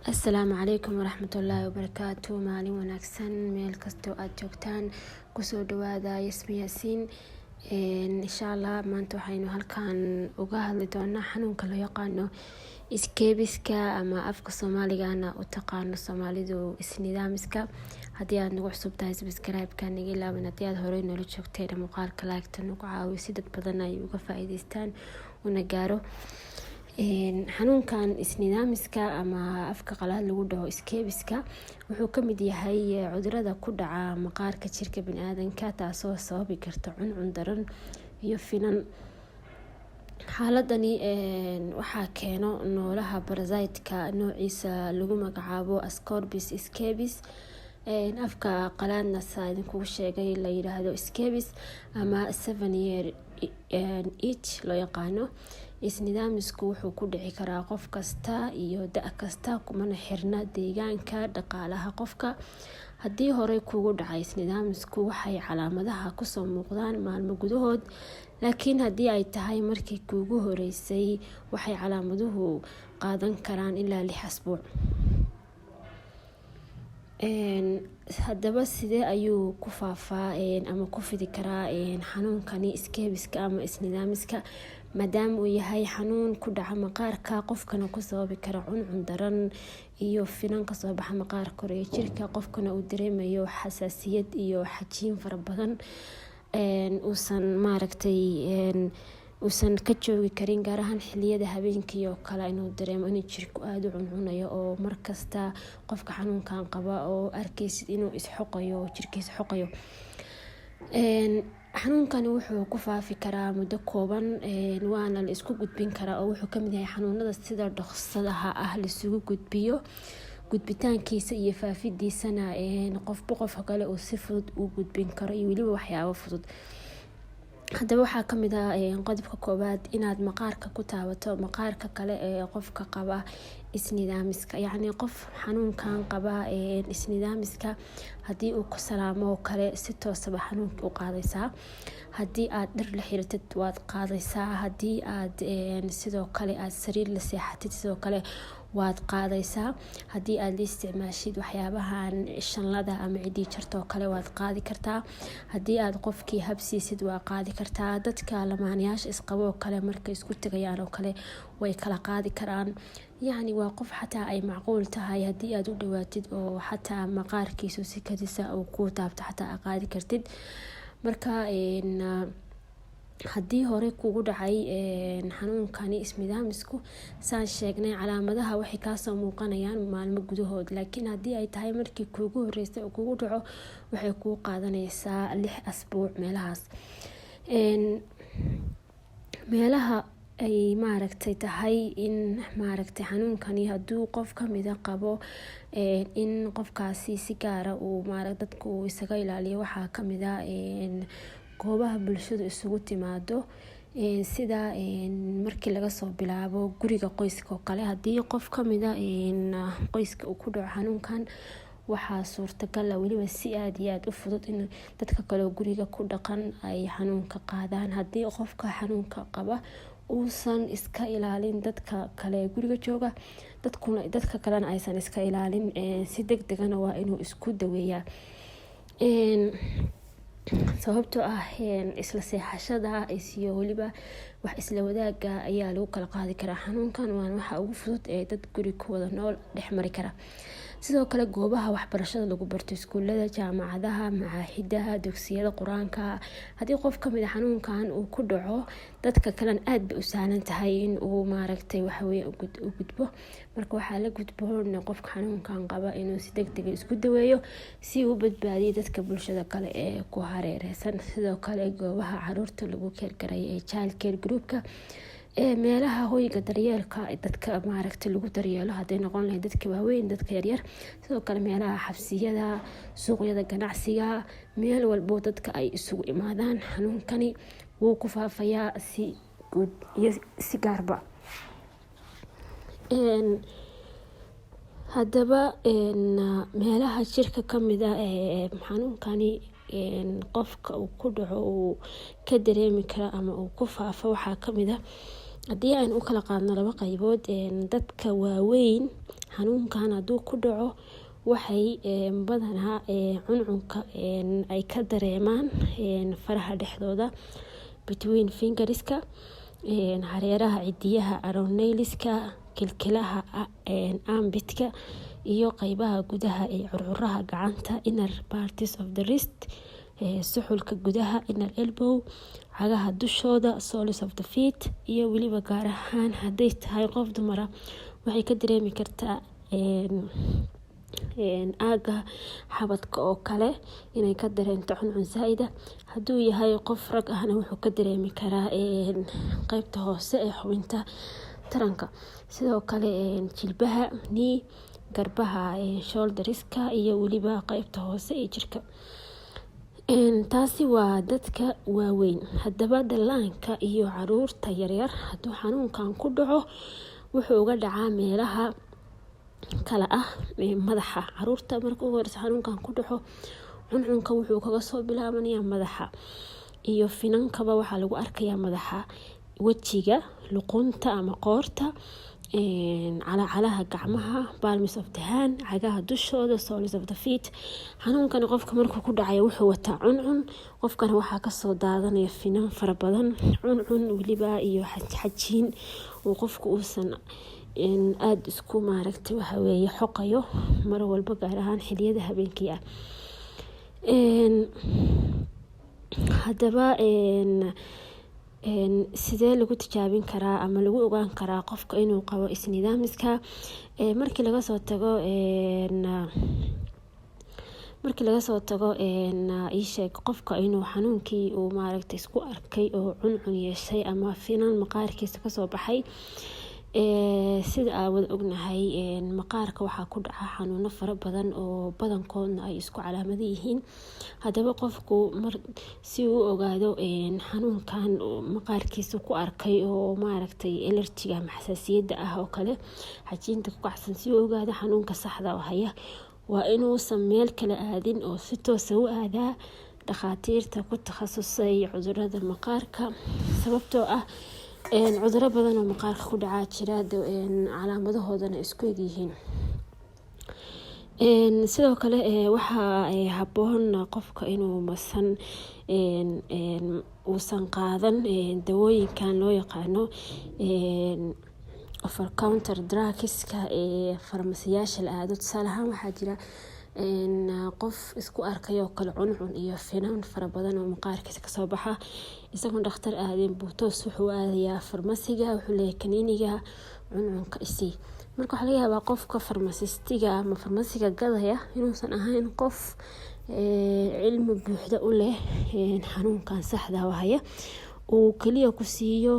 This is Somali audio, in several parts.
Assalaamu calaykum waraxmatullaahi wabarakaatu. Maalin wanaagsan meel kastoo aad joogtaan, kusoo dhawaada Yasmin Yaasiin. Insha Allah maanta waxaynu halkan uga hadli doonaa xanuunka loo yaqaano iskeebiska ama afka Soomaaligana u taqaano Soomaalidu isnidaamiska. haddii aad nagu cusub tahay subscribe-ka naga ilaaban, haddii aad horey noola joogteen muuqaalka like-ta nagu caawiyo si dad badan ay uga faa'iidaystaan una gaaro. xanuunkan isnidaamiska ama afka qalaad lagu dhaho iskeebiska wuxuu ka mid yahay cudurada ku dhaca maqaarka jirka bini'aadanka, taasoo sababi karta cuncun daran iyo finan. xaaladani waxaa keeno noolaha parasite-ka noociisa lagu magacaabo Ascorbyl scabies. afka qalaadna saa idinkugu sheegay la yiraahdo scabies ama 7-year itch loo yaqaano. isnidaamisku wuxuu ku dhici karaa qof kasta iyo da' kasta, kumana xirna deegaanka dhaqaalaha qofka. haddii horey kugu dhacay isnidaamisku waxay calaamadaha kusoo muuqdaan maalmo gudahood, laakiin haddii ay tahay markii kuugu horeysay waxay calaamaduhu qaadan karaan ilaa 6 asbuuc. haddaba sidee ayuu ku faafaa ama ku fidi karaa xanuunkani iskeebiska ama isnidaamiska, maadaama uu yahay xanuun ku dhaca maqaarka qofkana ku sababi kara cuncun daran iyo finan kasoo baxa maqaarka hore ee jirka, qofkana uu dareemayo xasaasiyad iyo xajiin fara badan, uusan ka joogi karin, gaar ahaan xiliyada habeenkii oo kale inuu dareemo inuu jirku aada u cuncunayo oo markasta qofka xanuunkan qaba oo arkaysid inuu isxoqayo jirkiisa xoqayo. xanuunkani wuxuu ku faafi karaa muddo kooban, waana la isku gudbin karaa oo wuxuu kamid yahay xanuunada sida dhaqsadaha ah laisugu gudbiyo. gudbitaankiisa iyo faafidiisana qofba qofka kale uu si fudud u gudbin karo iyo weliba waxyaabo fudud. haddaba waxaa kamid ah qodobka koowaad inaad maqaarka ku taabato maqaarka kale ee qofka qaba isnidaamiska. yacni qof xanuunkan qaba isnidaamiska haddii uu ku salaamo oo kale si toosaba xanuunka u qaadaysaa. haddii aad dhar la xiratid waad qaadaysaa. haddii aad sidoo kale aad sariir la seexatid sidoo kale waad qaadaysaa. haddii aad la isticmaashid waxyaabahan shanlada ama cidii jartoo kale waad qaadi kartaa. haddii aad qofkii habsiisid waa qaadi kartaa. dadka lamaanayaasha isqabo oo kale markay isku tegayaan oo kale way kala qaadi karaan. yacni waa qof xataa ay macquul tahay haddii aad u dhawaatid oo xataa maqaarkiisu si kadisa uu ku taabto xataa qaadi kartid. marka haddii hore kugu dhacay xanuunkani isnidaamisku, saan sheegnay calaamadaha waxay kaasoo muuqanayaan maalmo gudahood, laakiin haddii ay tahay markii kuugu horeysay oo kugu dhaco waxay kuu qaadanaysaa 6 asbuuc meelahaas. meelaha ay tahay in xanuunkani hadduu qof kamida qabo in qofkaasi si gaara uu dadku isaga ilaaliyo waxaa kamida goobaha bulshadu isugu timaado, sida markii laga soo bilaabo guriga qoyska oo kale. haddii qof kamida qoyska uu ku dhaco xanuunkan waxaa suurtagal ah weliba si aad iyo aad u fudud in dadka kale guriga ku dhaqan ay xanuunka qaadaan. haddii qofka xanuunka qaba uusan iska ilaalin dadka kale guriga jooga, dadka kalena aysan iska ilaalin, si degdegana waa inuu isku daweeyaa. sababtoo ah isla seexashada iyo weliba wax isla wadaaga ayaa lagu kala qaadi karaa xanuunkan, waana waxa ugu fudud ee dad guri ku wada nool dhex mari kara. sidoo kale goobaha waxbarashada lagu barto, iskuulada, jaamacadaha, macaahidaha, dugsiyada qur-aanka, haddii qof kamid a xanuunkan uu ku dhaco dadka kalena aad bay u sahlan tahay in uu u gudbo. marka waxaa la gudboon qofka xanuunkan qaba inuu si degdeg isku daweeyo si uu badbaadiyo dadka bulshada kale ee ku hareereysan. sidoo kale goobaha caruurta lagu keergaray ee child care groupka, meelaha hoyga daryeelka dadka lagu daryeelo, hadday noqon lahayd dadka waaweyn, dadka yaryar. sidoo kale meelaha xabsiyada, suuqyada ganacsiga, meel walbo dadka ay isugu imaadaan, xanuunkani wuu ku faafayaa si guud iyo si gaarba. haddaba meelaha jirka kamid ah ee xanuunkani qofka uu ku dhaco uu ka dareemi kara ama uu ku faafo waxaa kamid ah haddii aan u kala qaadno 2 qaybood. dadka waaweyn xanuunkan hadduu ku dhaco waxay badanaa cuncunka ay ka dareemaan faraha dhexdooda between fingerska, hareeraha cidiyaha around nailska, kilkilaha armpitka iyo qaybaha gudaha ee curcuraha gacanta inner parts of the wrist, suxulka gudaha inner elbow, cagaha dushooda soles of the feet, iyo weliba gaar ahaan hadday tahay qof dumara waxay ka dareemi kartaa aaga xabadka oo kale inay ka dareento cuncun zaa'ida. hadduu yahay qof rag ahna wuxuu ka dareemi karaa qaybta hoose ee xubinta taranka, sidoo kale jilbaha knee, garbaha shoulderska iyo weliba qaybta hoose ee jirka. taasi waa dadka waaweyn. haddaba dhallaanka iyo caruurta yaryar hadduu xanuunkan ku dhaco wuxuu uga dhacaa meelaha kala ah madaxa. caruurta marka ugu horeysa xanuunkan ku dhaco cuncunka wuxuu kaga soo bilaabanayaa madaxa, iyo finankaba waxaa lagu arkayaa madaxa, wejiga, luqunta ama qoorta, calacalaha gacmaha palms of the hand, cagaha dushooda soles of the feet. xanuunkan qofka markuu ku dhacayo wuxuu wataa cuncun, qofkana waxaa kasoo daadanaya finan fara badan, cuncun weliba iyo xajiin uu qofku uusan aada isku maaragtay waxaweeye xoqayo mar walba, gaar ahaan xiliyada habeenkii ah. haddaba sidee lagu tijaabin karaa ama lagu ogaan karaa qofka inuu qabo isnidaamiska? markii laga soo tago isheeg qofka inuu xanuunkii uu maaragtay isku arkay oo cuncun yeeshay ama finan maqaarkiisa kasoo baxay. sida aan wada ognahay maqaarka waxaa ku dhaca xanuuno fara badan oo badankoodna ay isku calaamado yihiin. haddaba qofku si uu ogaado xanuunkan maqaarkiisa ku arkay oo maaragtay allergiga ama xasaasiyadda ah oo kale, xajiinta ku kacsan, si uu ogaado xanuunka saxda oo haya waa inuusan meel kala aadin oo si toosa u aadaa dhakhaatiirta ku takhasusay cudurada maqaarka, sababtoo ah cuduro badan oo maqaarka ku dhacaa jira calaamadahoodana isku eg yihiin. sidoo kale waxaa habboon qofka inuu uusan qaadan dawooyinkan loo yaqaano over counter drugska ee farmasiyaasha la aado. tusaale ahaan waxaa jira qof isku arkay oo kale cuncun iyo finan fara badan oo maqaarkiisa kasoo baxa, isagoon dhakhtar aadin buu toos wuxuu aadayaa farmasiga, wuxuu leeyahay kaniiniga cuncunka isii. marka waxaa laga yaabaa qofka farmasistiga ama farmasiga gadaya inuusan ahayn qof cilmi buuxda u leh xanuunkan saxda haya, uu kaliya ku siiyo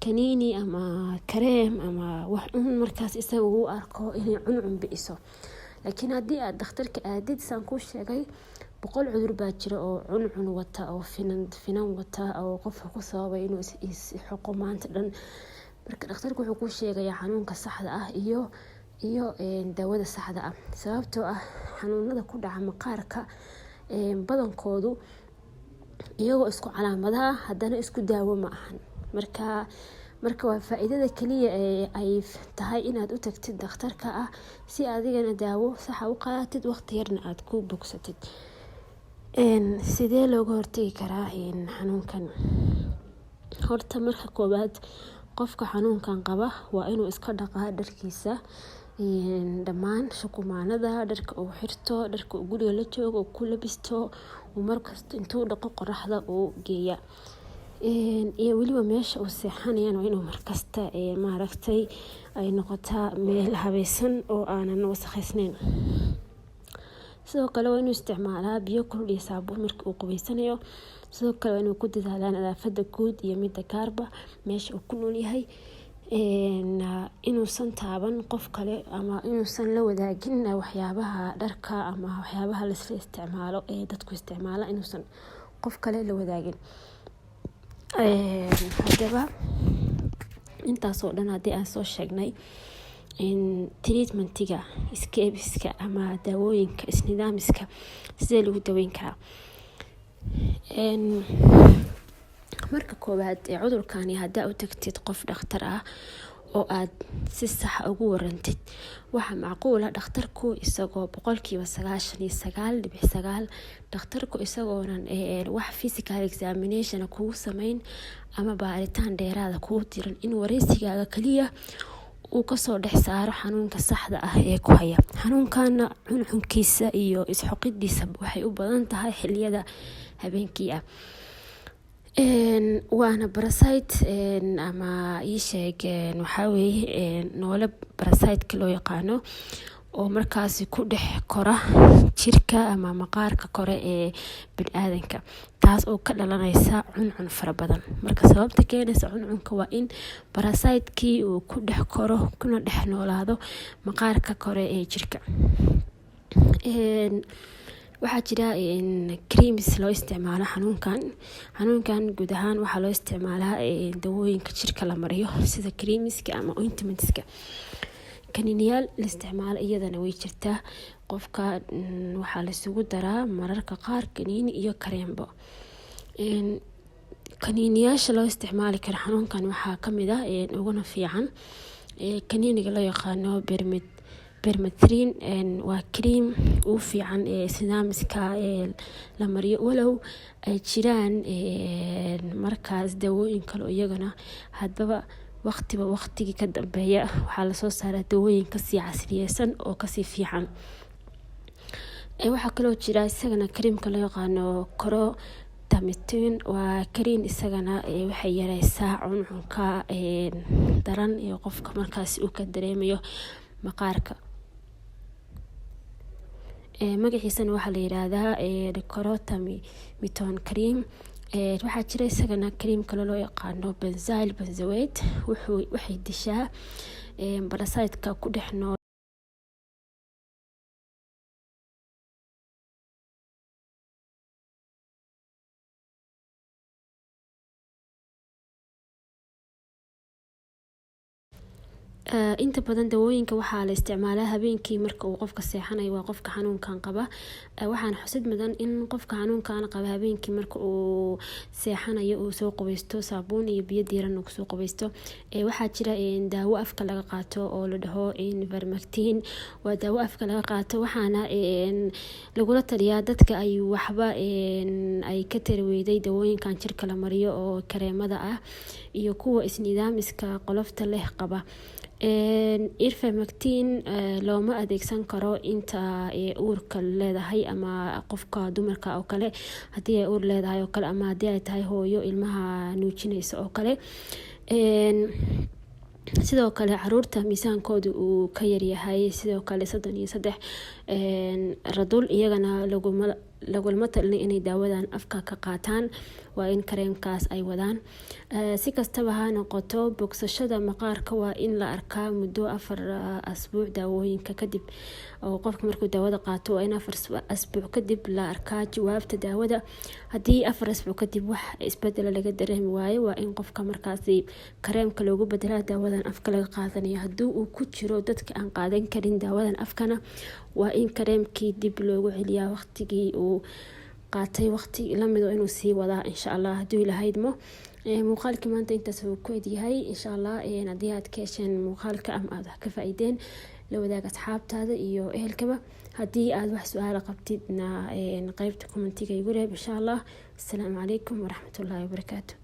kaniini ama kareem ama wax markaas isaga uu arko inay cuncun bi'iso. laakiin haddii aad dhakhtarka aadid saan kuu sheegay 100 cudur baa jira oo cuncun wata oo finan wata oo qofka ku sababay inuu xoqo maanta dhan. marka dhakhtarku wuxuu kuu sheegayaa xanuunka saxda ah iyo daawada saxda ah, sababtoo ah xanuunada ku dhaca maqaarka badankoodu iyagoo isku calaamadaha haddana isku daawo ma ahan. marka waa faa'iidada kaliya ay tahay inaad u tagtid dhakhtarka ah si adigana daawo saxa u qaadatid, waqti yarna aad ku bogsatid. sidee looga hortagi karaa xanuunkan? horta marka koobaad qofka xanuunkan qaba waa inuu iska dhaqaa dharkiisa, dhammaan shukumaanada, dharka uu xirto, dharka uu guriga la joogo uu ku labisto, uu markasta intuu dhaqo qoraxda uu geeya, iyo weliba meesha uu seexanayaan waa inuu markasta maaragtay ay noqotaa meel habaysan oo aanan wasakhaysnayn. sidoo kale waa inuu isticmaalaa biyo kulul iyo saabuun marka uu qubaysanayo. sidoo kale waa inuu ku dadaalaa nadaafada guud iyo midda gaarba meesha uu ku nool yahay, inuusan taaban qof kale ama inuusan la wadaagin waxyaabaha dharka ama waxyaabaha la isla isticmaalo ee dadku isticmaala, inuusan qof kale la wadaagin. haddaba intaasoo dhan haddii aan soo sheegnay treatmentiga escapeska ama daawooyinka isnidaamiska sidee lagu daweyn karaa? marka koowaad cudurkani haddaa u tagtid qof dhakhtar ah oo aad si sax ugu warantid. Waxa macquul ah dhakhtarku isagoo 99.9% dhakhtarku isagoonan wax physical examination kugu sameyn ama baaritaan dheeraada kugu diran in wareysigaaga kaliya uu kasoo dhex saaro xanuunka saxda ah ee ku haya. Xanuunkana cuncunkiisa iyo isxoqidiisa waxay u badan tahay xilliyada habeenkii ah. waana parasite ama waxaa weeye noole parasite loo yaqaano oo markaasi ku dhex kora jirka ama maqaarka kore ee bini'aadanka, taas oo ka dhalanaysa cuncun fara badan. Marka sababta keenaysa cuncunka waa in parasite-kii uu ku dhex koro kuna dhex noolaado maqaarka kore ee jirka. waxaa jira creams loo isticmaalo xanuunkan guud ahaan waxaa loo isticmaalaa dawooyinka jirka la mariyo sida creamska ama ointmentska. kaniiniyaal la isticmaalo iyadana way jirtaa, qofka waxaa laisugu daraa mararka qaar kaniini iyo kareembo. kaniiniyaasha loo isticmaali karo xanuunkan waxaa kamid ah uguna fiican kaniiniga loo yaqaano permethrin. waa cream u fiican sinamiska la mariyo, walow ay jiraan markaas dawooyin kale iyagana hadbaba waqtigii ka dambeeya waxaa lasoo saaraa dawooyin kasii casriyeysan oo kasii fiican. waxaa kaloo jira isagana kareemka loo yaqaano Coritamine, waa kareem isagana waxay yareysaa cuncunka daran iyo qofka markaas uu ka dareemayo maqaarka. magaciisana waxaa la yiraahdaa Coritamine cream. waxaa jira isagana cream kale loo yaqaano benzyl benzoate, waxay dishaa parasite-ka ku dhex nool inta badan dawooyinka waxaa la isticmaalaa habeenkii marka uu qofka seexanayo waa qofka xanuunkan qaba. waxaana xusid mudan in qofka xanuunkan qaba habeenkii marka uu seexanayo uu soo qubeysto saabuun iyo biyo diiran uu kusoo qubeysto. waxaa jira daawo afka laga qaato oo la dhaho Ivermectin, waa daawo afka laga qaato waxaana lagula taliyaa dadka ay waxba ay ka tarweyday dawooyinkan jirka la mariyo oo kareemada ah iyo kuwa isnidaamiska qolofta leh qaba. Ivermectin looma adeegsan karo inta uurka leedahay ama qofka dumarka oo kale hadii ay uur leedahay oo kale ama hadii ay tahay hooyo ilmaha nuujinaysa oo kale. sidoo kale caruurta miisaankooda uu ka yaryahay sidoo kale 33 radul iyagana laguma talin inay daawadan afka ka qaataan, waa in kareemkaas ay wadaan. si kastaba ha noqoto bogsashada maqaarka waa in la arkaa muddo 4 asbuuc daawooyinka kadib, oo qofka markuu daawada qaato waa in 4 asbuuc kadib la arkaa jawaabta daawada. hadii 4 asbuuc kadib wax isbedel laga dareemi waayo waa in qofka markaasi kareemka loogu bedelaa daawadan afka laga qaadanayo. hadii uu ku jiro dadka aan qaadan karin daawadan afkana waa in kareemkii dib loogu celiyaa waqtigii uu qaatay waqti lamid inuu sii wadaa insha Allah haduu ilahaydmo. muuqaalkii maanta intaas uu ku edyahay insha Allah. hadii aad ka hesheen muuqaalka ama aad ka faa'iideen la wadaag asxaabtaada iyo ehelkaba. hadii aad wax su'aalo qabtidna qaybta commentiga igu reeb insha Allah. Assalaamu calaykum waraxmatullaahi wabarakaatuh.